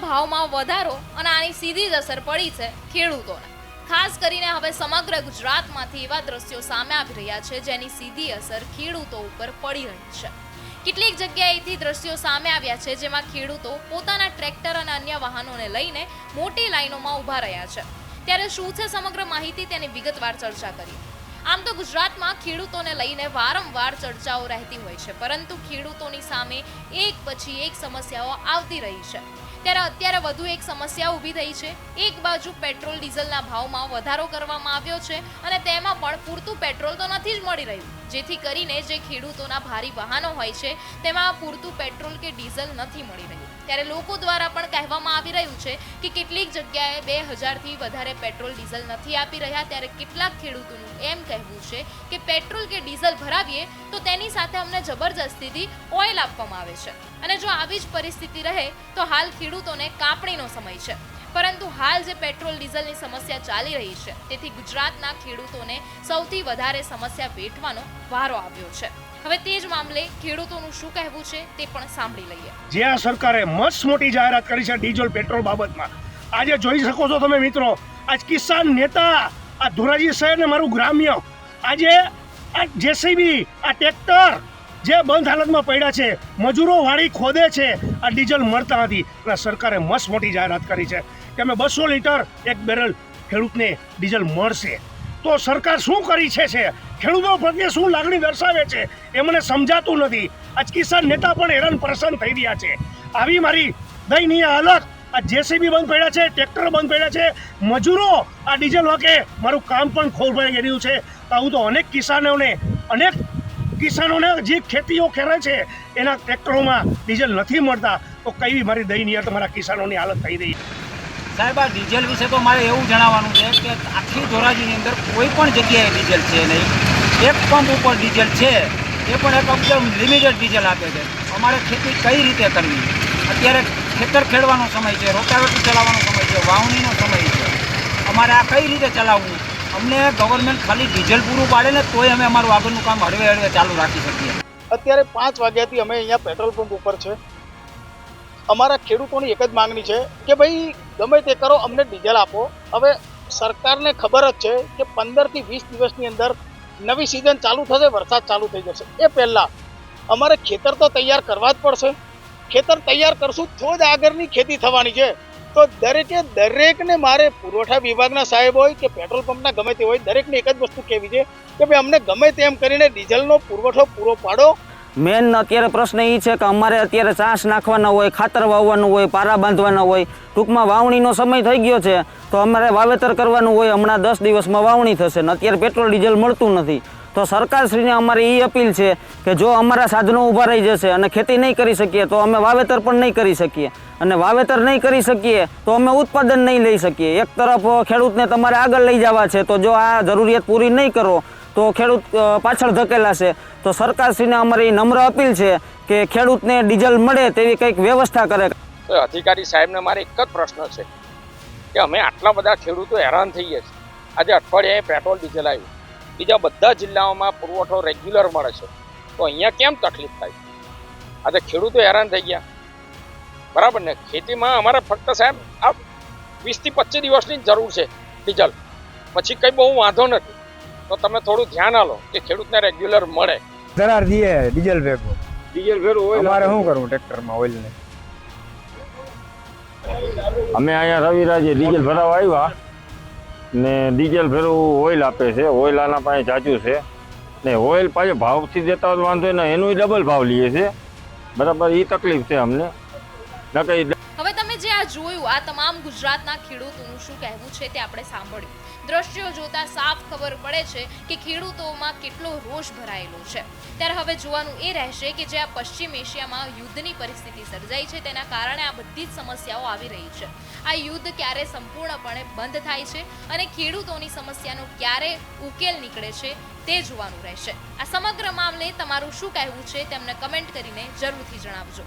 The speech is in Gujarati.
ભાવમાં વધારો અને આની સીધી જ અસર પડી છે ખેડૂતોને। ખાસ કરીને હવે સમગ્ર ગુજરાતમાંથી એવા દ્રશ્યો સામે આવી રહ્યા છે જેની સીધી અસર ખેડૂતો ઉપર પડી રહી છે। કેટલીક જગ્યાએથી દ્રશ્યો સામે આવ્યા છે જેમાં ખેડૂતો પોતાના ટ્રેક્ટર અને અન્ય વાહનોને લઈને મોટી લાઈનોમાં ઊભા રહ્યા છે। ત્યારે શું છે સમગ્ર માહિતી તેની વિગતવાર ચર્ચા કરીએ। આમ તો ગુજરાતમાં ખેડૂતોને લઈને વારંવાર ચર્ચાઓ રહેતી હોય છે, પરંતુ ખેડૂતોની સામે એક પછી એક સમસ્યાઓ આવતી રહી છે। ત્યારે અત્યારે વધુ એક સમસ્યા ઊભી થઈ છે। એક બાજુ પેટ્રોલ ડીઝલના ભાવમાં વધારો કરવામાં આવ્યો છે અને તેમાં પણ પૂરતું પેટ્રોલ તો નથી જ મળી રહ્યું, જેથી કરીને જે ખેડૂતોના ભારી વાહનો હોય છે તેમાં પૂરતું પેટ્રોલ કે ડીઝલ નથી મળી રહ્યું। ત્યારે લોકો દ્વારા પણ કહેવામાં આવી રહ્યું છે કે કેટલીક જગ્યાએ 2000થી વધારે પેટ્રોલ ડીઝલ નથી આપી રહ્યા। ત્યારે કેટલાક ખેડૂતોનું એમ કહેવું છે કે પેટ્રોલ કે ડીઝલ ભરાવીએ તો તેની સાથે અમને જબરજસ્તીથી ઓઇલ આપવામાં આવે છે અને જો આવી જ પરિસ્થિતિ રહે તો હાલ ખેડૂતોને કાપણીનો સમય છે, પરંતુ હાલ જે પેટ્રોલ ડીઝલની સમસ્યા ચાલી રહી છે તેથી ગુજરાતના ખેડૂતોને સૌથી વધારે સમસ્યા વેઠવાનો વારો આવ્યો છે। હવે તે જ મામલે ખેડૂતોનું શું કહેવું છે તે પણ સાંભળી લઈએ। જે આ સરકારે મસ્ત મોટી જાહેરાત કરી છે ડીઝલ પેટ્રોલ બાબતમાં, આજે જોઈ શકો છો તમે મિત્રો, આજ કિસાન નેતા આ ધોરાજી શહેર ને મારું ગ્રામ્ય, આજે આ જેસીબી આ ટ્રેક્ટર જે બંધ હાલતમાં પડ્યા છે, મજૂરો વાળી ખોદે છે, આ ડીઝલ મળતા નથી અને સરકારે મસ્ત મોટી જાહેરાત કરી છે કે અમે 200 લીટર એક બેરલ ખેડૂતને ડીઝલ મળશે। તો સરકાર શું કરી છે ખેડૂતો પ્રત્યે શું લાગણી દર્શાવે છે એ મને સમજાતું નથી। આજ કિસાન નેતા પણ હેરાન પરેશાન થઈ રહ્યા છે। આવી મારી દયનીય હાલત, આ જેસીબી બંધ પડ્યા છે, ટ્રેક્ટર બંધ પડ્યા છે, મજૂરો આ ડીઝલ વાકે મારું કામ પણ ખોરવાઈ રહ્યું છે। તો આવું તો અનેક કિસાનોને જે ખેતીઓ કરે છે એના ટ્રેક્ટરોમાં ડીઝલ નથી મળતા, તો કઈ મારી દયનીય તમારા કિસાનોની હાલત થઈ રહી છે। સાહેબ, આ ડીઝલ વિશે તો મારે એવું જણાવવાનું છે કે આખી ધોરાજીની અંદર કોઈ પણ જગ્યાએ ડીઝલ છે નહીં। એક પંપ ઉપર ડીઝલ છે, એ પણ એકદમ લિમિટેડ ડીઝલ આપે છે। અમારે ખેતી કઈ રીતે કરવી, અત્યારે ખેતર ખેડવાનો સમય છે, રોટાવેટર ચલાવવાનો સમય છે, વાવણીનો સમય છે, અમારે આ કઈ રીતે ચલાવવું? અમને ગવર્મેન્ટ ખાલી ડીઝલ પૂરું પાડે ને તોય અમે અમારું આગળનું કામ હળવે ચાલુ રાખી શકીએ। અત્યારે 5 વાગ્યાથી અમે અહીંયા પેટ્રોલ પંપ ઉપર છે। અમારા ખેડૂતોની એક જ માંગણી છે કે ભાઈ ગમે તે કરો, અમને ડીઝલ આપો। હવે સરકારને ખબર જ છે કે 15થી 20 દિવસની અંદર નવી સિઝન ચાલુ થશે, વરસાદ ચાલુ થઈ જશે। એ પહેલાં અમારે ખેતર તો તૈયાર કરવા જ પડશે। ખેતર તૈયાર કરશું તો જ આગળની ખેતી થવાની છે। તો દરેકને મારે પુરવઠા વિભાગના સાહેબ હોય કે પેટ્રોલ પંપના ગમે તે હોય, દરેકને એક જ વસ્તુ કહેવી છે કે ભાઈ અમને ગમે તેમ કરીને ડીઝલનો પુરવઠો પૂરો પાડો। મેન અત્યારે પ્રશ્ન એ છે કે અમારે અત્યારે ચાસ નાખવાના હોય, ખાતર વાવવાનું હોય, પારા બાંધવાના હોય, ટૂંકમાં વાવણીનો સમય થઈ ગયો છે તો અમારે વાવેતર કરવાનું હોય। હમણાં 10 દિવસમાં વાવણી થશે ને અત્યારે પેટ્રોલ ડીઝલ મળતું નથી। તો સરકારશ્રીને અમારી એ અપીલ છે કે જો અમારા સાધનો ઊભા રહી જશે અને ખેતી નહીં કરી શકીએ તો અમે વાવેતર પણ નહીં કરી શકીએ, અને વાવેતર નહીં કરી શકીએ તો અમે ઉત્પાદન નહીં લઈ શકીએ। એક તરફ ખેડૂતને તમારે આગળ લઈ જવા છે, તો જો આ જરૂરિયાત પૂરી નહીં કરો તો ખેડૂત પાછળ ધકેલાશે। તો સરકારશ્રીને અમારી નમ્ર અપીલ છે કે ખેડૂતને ડીઝલ મળે તેવી કંઈક વ્યવસ્થા કરે। અધિકારી સાહેબને મારે એક જ પ્રશ્ન છે કે અમે આટલા બધા ખેડૂતો હેરાન થઈએ છીએ। આજે અઠવાડિયે પેટ્રોલ ડીઝલ આવ્યું, બીજા બધા જિલ્લાઓમાં પુરવઠો રેગ્યુલર મળે છે, તો અહીંયા કેમ તકલીફ થાય? આજે ખેડૂતો હેરાન થઈ ગયા, બરાબર ને? ખેતીમાં અમારે ફક્ત સાહેબ આ 20થી 25 દિવસની જરૂર છે ડીઝલ, પછી કંઈ બહુ વાંધો નથી। તો તમે થોડું ધ્યાન આલો કે ખેડૂતને રેગ્યુલર મળે। દરાર દીએ ડીઝલ ભેગો, ડીઝલ ભેરું હોય અમારે શું કરવું ટ્રેક્ટરમાં ઓઇલ ને? અમે અહીંયા રવિરાજે ડીઝલ ભરાવા આવ્યા ને ડીઝલ ભેરું ઓઇલ આપે છે। ઓઇલ આના પાસે જાજુ છે ને ઓઇલ પાછું ભાવથી દેતા હોય વાંધો ને એનું ડબલ ભાવ લઈએ છે, બરાબર? એ તકલીફ છે અમને। હવે તમે જે આ જોયું, આ તમામ ગુજરાતના ખેડૂતોનું શું કહેવું છે તે આપણે સાંભળ્યું। દ્રશ્યો જોતા સાફ ખબર પડે છે કે ખેડૂતોમાં કેટલો રોષ ભરાયેલો છે। ત્યારે હવે જોવાનું એ રહેશે કે જે આ પશ્ચિમ એશિયામાં યુદ્ધની પરિસ્થિતિ સર્જાઈ છે તેના કારણે આ બધી જ સમસ્યાઓ આવી રહી છે। આ યુદ્ધ ક્યારે સંપૂર્ણપણે બંધ થાય છે અને ખેડૂતોની સમસ્યાનો ક્યારે ઉકેલ નીકળે છે તે જોવાનું રહેશે। આ સમગ્ર મામલે તમારું શું કહેવું છે તેમને કમેન્ટ કરીને જરૂરથી જણાવજો।